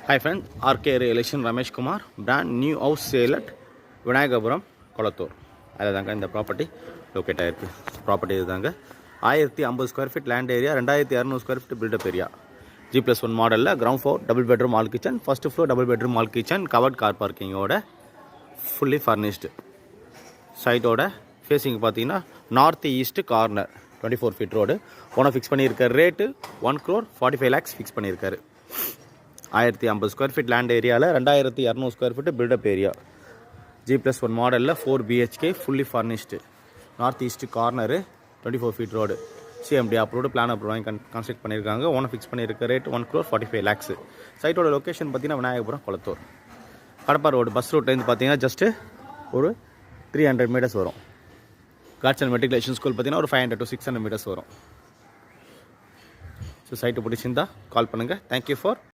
Hi friend, RK Relation Ramesh Kumar, brand new house sale at Vinayagapuram, Kolattur. அதுதாங்க இந்த property locate ஆகிருக்கு. Property இதுதாங்க 1050 square feet land area, 2200 square feet built up area, G+1 மாடலில் ground floor double bedroom hall kitchen, first floor double bedroom hall kitchen, covered car பார்க்கிங்கோட fully furnished. சைட்டோட facing பார்த்தீங்கன்னா north east corner 24 feet road. Owner fix பண்ணியிருக்க rate 1,45 lakhs fix பண்ணியிருக்காரு. 1050 square feet land ஏரியாவில் 2200 square feet build up area, G+1 மாடலில் 4 BHK fully furnished. North east corner 24 feet road. CMD approved, plan approve வாங்கி construct பண்ணியிருக்காங்க. Owner fix பண்ணியிருக்க rate 1,45 lakhs. சைட்டோட location பார்த்தீங்கன்னா Vinayagapuram, Kolathur. Kadappa road bus ரூட்லேருந்து பார்த்தீங்கன்னா ஜஸ்ட்டு ஒரு 300 meters வரும். காட்ஸ் அண்ட் மெட்ரிகுலேஷன் ஸ்கூல் பார்த்தீங்கன்னா ஒரு 500 to 600 meters வரும். ஸோ சைட்டு பிடிச்சிருந்தா கால் பண்ணுங்கள். Thank you for